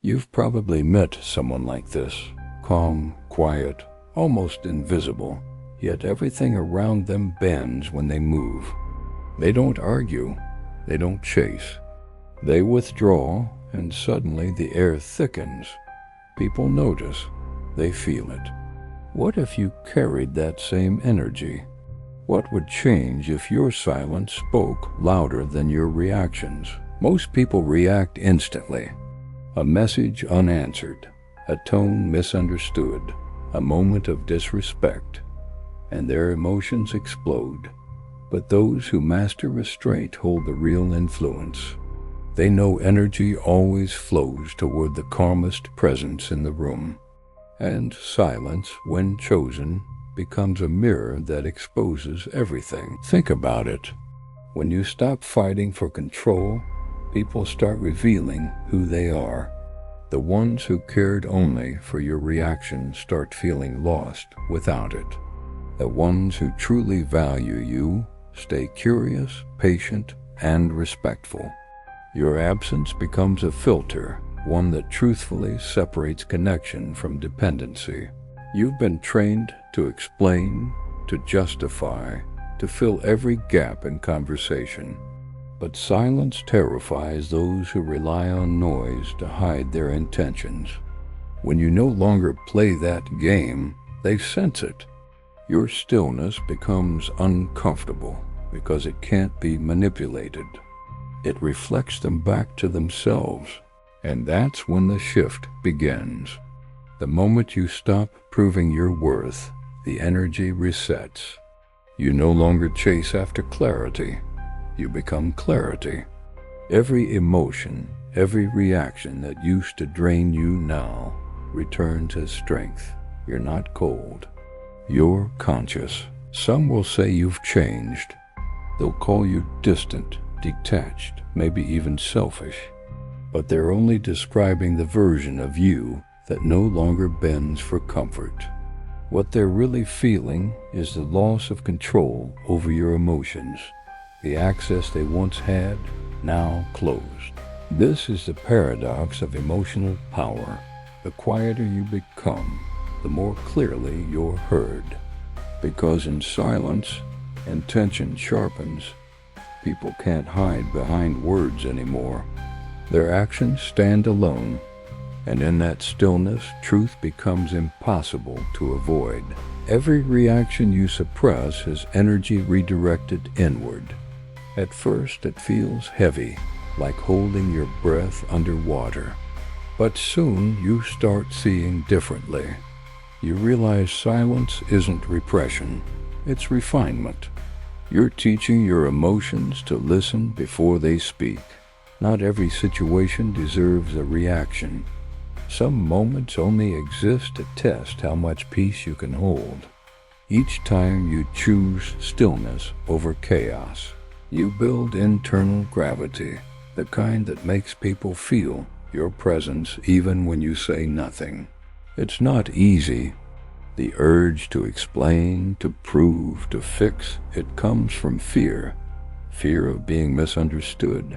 You've probably met someone like this, calm, quiet, almost invisible, yet everything around them bends when they move. They don't argue, they don't chase. They withdraw, and suddenly the air thickens. People notice, they feel it. What if you carried that same energy? What would change if your silence spoke louder than your reactions? Most people react instantly. A message unanswered, a tone misunderstood, a moment of disrespect, and their emotions explode. But those who master restraint hold the real influence. They know energy always flows toward the calmest presence in the room, and silence, when chosen, becomes a mirror that exposes everything. Think about it. When you stop fighting for control, people start revealing who they are. The ones who cared only for your reaction start feeling lost without it. The ones who truly value you stay curious, patient, and respectful. Your absence becomes a filter, one that truthfully separates connection from dependency. You've been trained to explain, to justify, to fill every gap in conversation. But silence terrifies those who rely on noise to hide their intentions. When you no longer play that game, they sense it. Your stillness becomes uncomfortable because it can't be manipulated. It reflects them back to themselves, and that's when the shift begins. The moment you stop proving your worth, the energy resets. You no longer chase after clarity. You become clarity. Every emotion, every reaction that used to drain you now returns as strength. You're not cold. You're conscious. Some will say you've changed. They'll call you distant, detached, maybe even selfish. But they're only describing the version of you that no longer bends for comfort. What they're really feeling is the loss of control over your emotions. The access they once had, now closed. This is the paradox of emotional power. The quieter you become, the more clearly you're heard. Because in silence, intention sharpens. People can't hide behind words anymore. Their actions stand alone, and in that stillness, truth becomes impossible to avoid. Every reaction you suppress has energy redirected inward. At first, it feels heavy, like holding your breath underwater. But soon, you start seeing differently. You realize silence isn't repression, it's refinement. You're teaching your emotions to listen before they speak. Not every situation deserves a reaction. Some moments only exist to test how much peace you can hold. Each time you choose stillness over chaos, you build internal gravity, the kind that makes people feel your presence even when you say nothing. It's not easy. The urge to explain, to prove, to fix, it comes from fear of being misunderstood.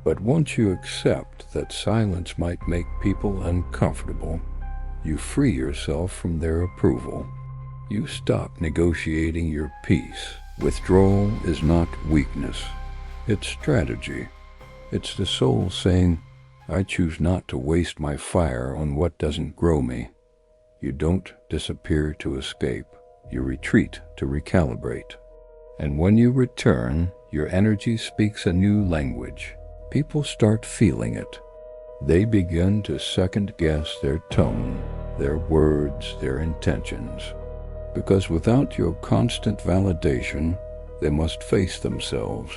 But once you accept that silence might make people uncomfortable, you free yourself from their approval. You stop negotiating your peace. Withdrawal is not weakness. It's strategy. It's the soul saying, I choose not to waste my fire on what doesn't grow me. You don't disappear to escape. You retreat to recalibrate. And when you return, your energy speaks a new language. People start feeling it. They begin to second-guess their tone, their words, their intentions. Because without your constant validation, they must face themselves.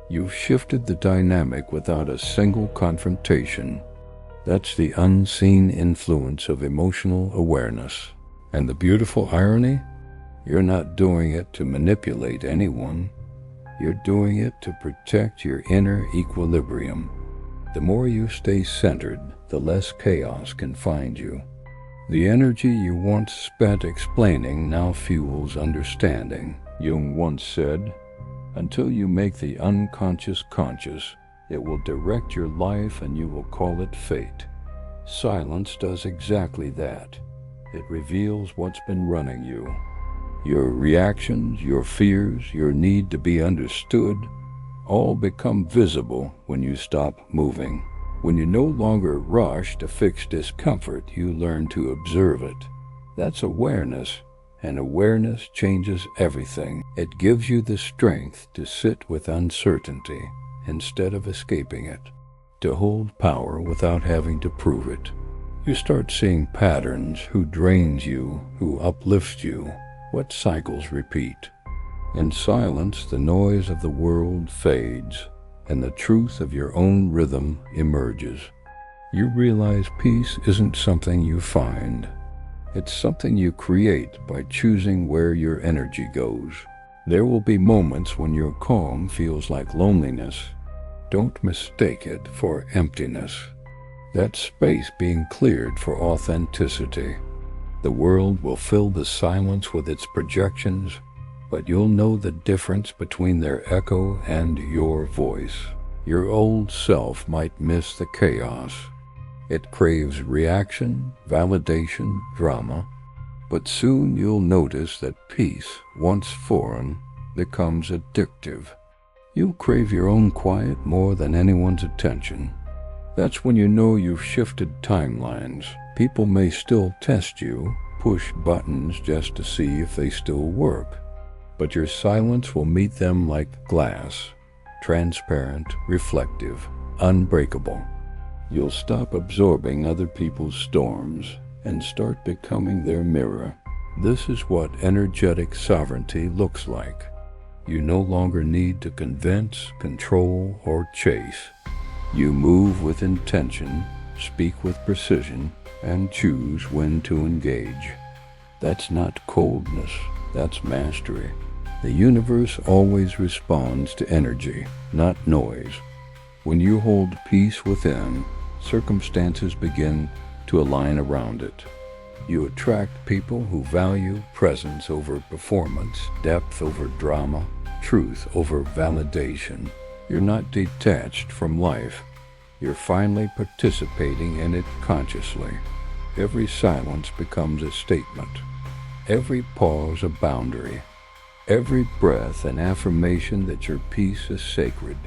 You've shifted the dynamic without a single confrontation. That's the unseen influence of emotional awareness. And the beautiful irony? You're not doing it to manipulate anyone. You're doing it to protect your inner equilibrium. The more you stay centered, the less chaos can find you. The energy you once spent explaining now fuels understanding. Jung once said, until you make the unconscious conscious, it will direct your life and you will call it fate. Silence does exactly that. It reveals what's been running you. Your reactions, your fears, your need to be understood, all become visible when you stop moving. When you no longer rush to fix discomfort, you learn to observe it. That's awareness, and awareness changes everything. It gives you the strength to sit with uncertainty instead of escaping it, to hold power without having to prove it. You start seeing patterns, who drains you, who uplifts you, what cycles repeat. In silence, the noise of the world fades, and the truth of your own rhythm emerges. You realize peace isn't something you find. It's something you create by choosing where your energy goes. There will be moments when your calm feels like loneliness. Don't mistake it for emptiness. That's space being cleared for authenticity. The world will fill the silence with its projections, but you'll know the difference between their echo and your voice. Your old self might miss the chaos. It craves reaction, validation, drama, but soon you'll notice that peace, once foreign, becomes addictive. You'll crave your own quiet more than anyone's attention. That's when you know you've shifted timelines. People may still test you, push buttons just to see if they still work, but your silence will meet them like glass, transparent, reflective, unbreakable. You'll stop absorbing other people's storms and start becoming their mirror. This is what energetic sovereignty looks like. You no longer need to convince, control, or chase. You move with intention, speak with precision, and choose when to engage. That's not coldness, that's mastery. The universe always responds to energy, not noise. When you hold peace within, circumstances begin to align around it. You attract people who value presence over performance, depth over drama, truth over validation. You're not detached from life. You're finally participating in it consciously. Every silence becomes a statement. Every pause a boundary. Every breath an affirmation that your peace is sacred.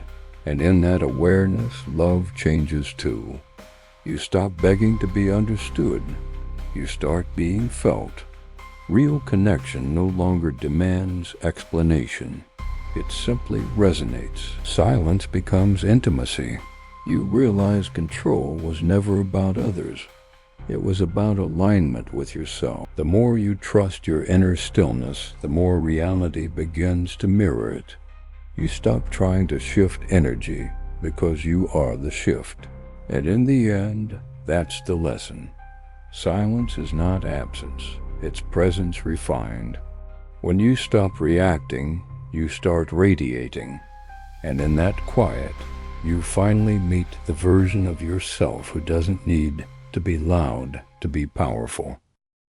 And in that awareness, love changes too. You stop begging to be understood. You start being felt. Real connection no longer demands explanation. It simply resonates. Silence becomes intimacy. You realize control was never about others. It was about alignment with yourself. The more you trust your inner stillness, the more reality begins to mirror it. You stop trying to shift energy because you are the shift. And in the end, that's the lesson. Silence is not absence. It's presence refined. When you stop reacting, you start radiating. And in that quiet, you finally meet the version of yourself who doesn't need to be loud to be powerful.